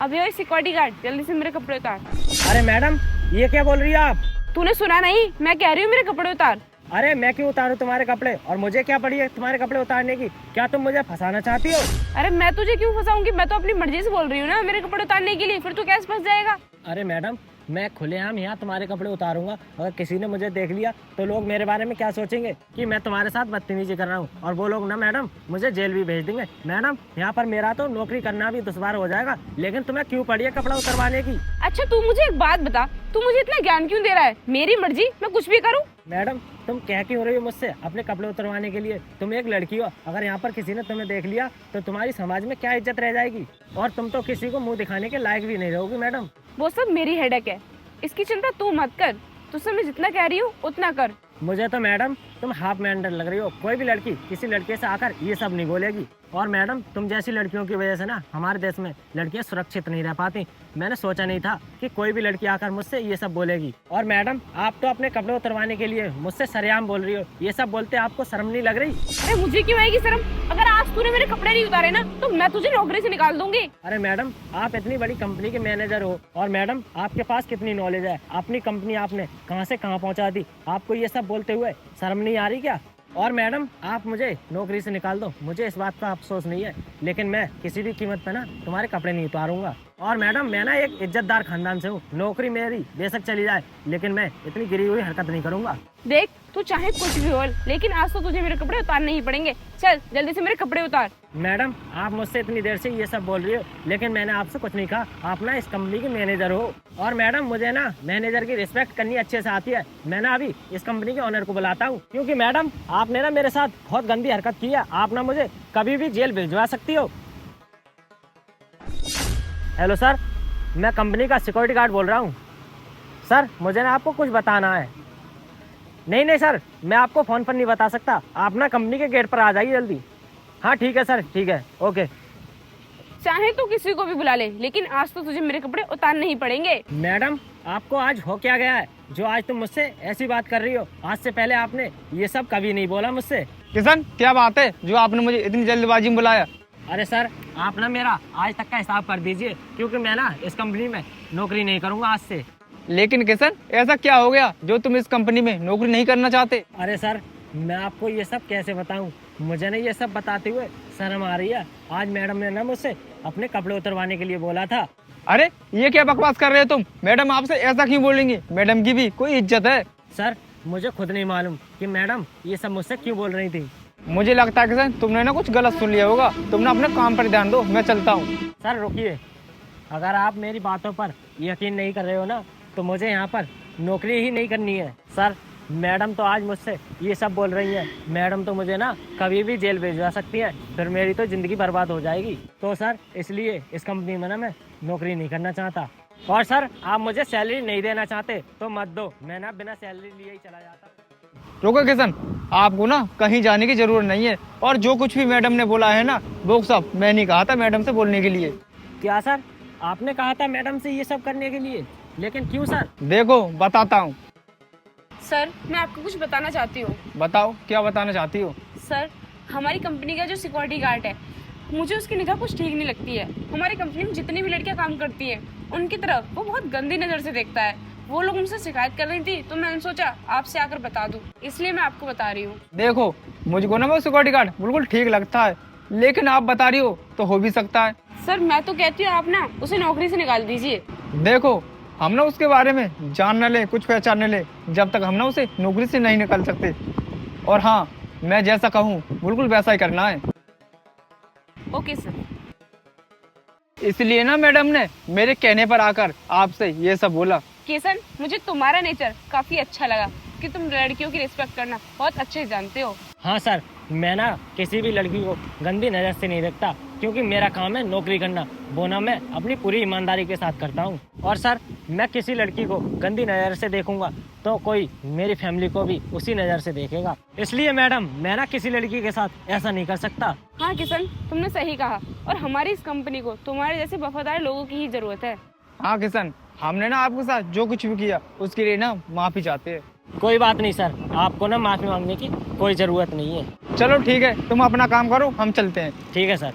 अभी वही security guard, जल्दी से मेरे कपड़े उतार। अरे मैडम, ये क्या बोल रही है आप? तूने सुना नहीं? मैं कह रही हूँ मेरे कपड़े उतार। अरे मैं क्यों उतारूं तुम्हारे कपड़े, और मुझे क्या पड़ी है तुम्हारे कपड़े उतारने की? क्या तुम मुझे फंसाना चाहती हो? अरे मैं तुझे क्यों फंसाऊंगी? मैं तो अपनी मर्जी से बोल रही हूँ ना मेरे कपड़े उतारने के लिए, फिर तू कैसे फंस जाएगा? अरे मैडम, मैं खुलेआम यहाँ तुम्हारे कपड़े उतारूंगा। अगर किसी ने मुझे देख लिया तो लोग मेरे बारे में क्या सोचेंगे कि मैं तुम्हारे साथ बदतमीजी कर रहा हूँ, और वो लोग ना मैडम मुझे जेल भी भेज देंगे। मैडम, यहाँ पर मेरा तो नौकरी करना भी दुश्वार हो जाएगा, लेकिन तुम्हें क्यों पड़ी है कपड़ा उतरवाने की? अच्छा तू मुझे एक बात बता, तू मुझे इतना ज्ञान क्यों दे रहा है? मेरी मर्जी, मैं कुछ भी करूँ। मैडम, तुम कह क्यों रही हो मुझसे अपने कपड़े उतरवाने के लिए? तुम एक लड़की हो, अगर यहाँ पर किसी ने तुम्हें देख लिया तो तुम्हारी समाज में क्या इज्जत रह जाएगी? और तुम तो किसी को मुंह दिखाने के लायक भी नहीं रहोगी मैडम। वो सब मेरी हेडेक है, इसकी चिंता तू मत कर। तुझसे मैं जितना कह रही हूँ उतना कर। मुझे तो मैडम तुम हाफ मैंडल लग रही हो। कोई भी लड़की किसी लड़के से आकर ये सब नहीं बोलेगी। और मैडम, तुम जैसी लड़कियों की वजह से ना हमारे देश में लड़कियां सुरक्षित नहीं रह पाती। मैंने सोचा नहीं था कि कोई भी लड़की आकर मुझसे ये सब बोलेगी। और मैडम, आप तो अपने कपड़े उतरवाने के लिए मुझसे सरेआम बोल रही हो। ये सब बोलते आपको शर्म नहीं लग रही? अरे मुझे क्यों आएगी शर्म? अगर आज तूने मेरे कपड़े नहीं उतारे ना तो मैं तुझे नौकरी से निकाल दूंगी। अरे मैडम, आप इतनी बड़ी कंपनी के मैनेजर हो, और मैडम आपके पास कितनी नॉलेज है? अपनी कंपनी आपने कहां से कहां पहुंचा दी। आपको ये सब बोलते हुए शर्म नहीं आ रही क्या? और मैडम, आप मुझे नौकरी से निकाल दो, मुझे इस बात का अफसोस नहीं है, लेकिन मैं किसी भी कीमत पे ना तुम्हारे कपड़े नहीं उतारूंगा। और मैडम, मैं ना एक इज्जतदार खानदान से हूँ। नौकरी मेरी बेशक चली जाए, लेकिन मैं इतनी गिरी हुई हरकत नहीं करूंगा। देख, तू चाहे कुछ भी हो, लेकिन आज तो तुझे मेरे कपड़े उतारने ही पड़ेंगे। चल जल्दी से मेरे कपड़े उतार। मैडम, आप मुझसे इतनी देर से ये सब बोल रही हो, लेकिन मैंने आपसे कुछ नहीं कहा। आप ना इस कंपनी के मैनेजर हो, और मैडम मुझे ना मैनेजर की रिस्पेक्ट करनी अच्छे से आती है। मैं ना अभी इस कंपनी के ओनर को बुलाता हूँ, क्योंकि मैडम आपने ना मेरे साथ बहुत गंदी हरकत की है। आप ना मुझे कभी भी जेल भिजवा सकती हो। हेलो सर, मैं कंपनी का सिक्योरिटी गार्ड बोल रहा हूँ। सर, मुझे ना आपको कुछ बताना है। नहीं सर, मैं आपको फ़ोन पर नहीं बता सकता। आप ना कंपनी के गेट पर आ जाइए जल्दी। हाँ ठीक है सर, ठीक है, ओके। चाहे तो किसी को भी बुला ले, लेकिन आज तो तुझे मेरे कपड़े उतारने ही पड़ेंगे। मैडम, आपको आज हो क्या गया है जो आज तुम मुझसे ऐसी बात कर रही हो? आज से पहले आपने ये सब कभी नहीं बोला मुझसे। किशन, क्या बात है जो आपने मुझे इतनी जल्दबाजी में बुलाया? अरे सर, आप ना मेरा आज तक का हिसाब कर दीजिए, क्योंकि मैं ना इस कंपनी में नौकरी नहीं करूँगा आज से। लेकिन किशन, ऐसा क्या हो गया जो तुम इस कंपनी में नौकरी नहीं करना चाहते? अरे सर, मैं आपको ये सब कैसे बताऊं? मुझे ना ये सब बताते हुए शर्म आ रही है। आज मैडम ने ना मुझसे अपने कपड़े उतरवाने के लिए बोला था। अरे ये क्या बकवास कर रहे हो तुम? मैडम आपसे ऐसा क्यों बोलेंगी? मैडम की भी कोई इज्जत है। सर, मुझे खुद नहीं मालूम कि मैडम ये सब मुझसे क्यों बोल रही थी। मुझे लगता है किशन, तुमने ना कुछ गलत सुन लिया होगा। तुम ना अपने काम पर ध्यान दो, मैं चलता हूँ। सर रुकिए, अगर आप मेरी बातों पर यकीन नहीं कर रहे हो ना, तो मुझे यहाँ पर नौकरी ही नहीं करनी है। सर, मैडम तो आज मुझसे ये सब बोल रही है। मैडम तो मुझे ना कभी भी जेल भेजवा सकती है, फिर मेरी तो ज़िंदगी बर्बाद हो जाएगी। तो सर, इसलिए इस कंपनी में ना मैं नौकरी नहीं करना चाहता। और सर, आप मुझे सैलरी नहीं देना चाहते तो मत दो, मैं ना बिना सैलरी लिए ही चला जाता। रुको किशन, आपको ना कहीं जाने की जरूरत नहीं है। और जो कुछ भी मैडम ने बोला है ना, वो सब मैंने कहा था मैडम से बोलने के लिए। क्या सर, आपने कहा था मैडम से ये सब करने के लिए? लेकिन क्यों सर? देखो बताता हूँ। सर, मैं आपको कुछ बताना चाहती हूँ। बताओ, क्या बताना चाहती हो? सर, हमारी कंपनी का जो सिक्योरिटी गार्ड है, मुझे उसकी निगाह कुछ ठीक नहीं लगती है। हमारी कंपनी में जितनी भी लड़कियां काम करती हैं, उनकी तरफ वो बहुत गंदी नज़र से देखता है। वो लोग मुझसे शिकायत कर रही थी, तो मैंने सोचा आपसे आकर बता दूं, इसलिए मैं आपको बता रही हूँ। देखो, मुझको ना वो सिक्योरिटी गार्ड बिल्कुल ठीक लगता है, लेकिन आप बता रही हो तो हो भी सकता है। सर, मैं तो कहती हूँ आप ना उसे नौकरी से निकाल दीजिए। देखो, हम ना उसके बारे में जान न ले, कुछ पहचान न ले, जब तक हम ना उसे नौकरी से नहीं निकाल सकते। और हाँ, मैं जैसा कहूँ बिल्कुल वैसा ही करना है। Okay sir. इसलिए ना मैडम ने मेरे कहने पर आकर आपसे ये सब बोला। किशन, मुझे तुम्हारा नेचर काफी अच्छा लगा कि तुम लड़कियों की रिस्पेक्ट करना बहुत अच्छे से जानते हो। हाँ सर, मैं ना किसी भी लड़की को गंदी नज़र से नहीं देखता, क्योंकि मेरा काम है नौकरी करना। वो ना मैं अपनी पूरी ईमानदारी के साथ करता हूँ। और सर, मैं किसी लड़की को गंदी नज़र से देखूंगा तो कोई मेरी फैमिली को भी उसी नज़र से देखेगा। इसलिए मैडम, मैं ना किसी लड़की के साथ ऐसा नहीं कर सकता। हाँ किशन, तुमने सही कहा, और हमारी इस कंपनी को तुम्हारे जैसे वफादार लोगों की ही जरूरत है। हाँ किशन, हमने ना आपके साथ जो कुछ भी किया उसके लिए ना माफी चाहते हैं। कोई बात नहीं सर, आपको ना माफ़ी मांगने की कोई ज़रूरत नहीं है। चलो ठीक है, तुम अपना काम करो, हम चलते हैं। ठीक है सर।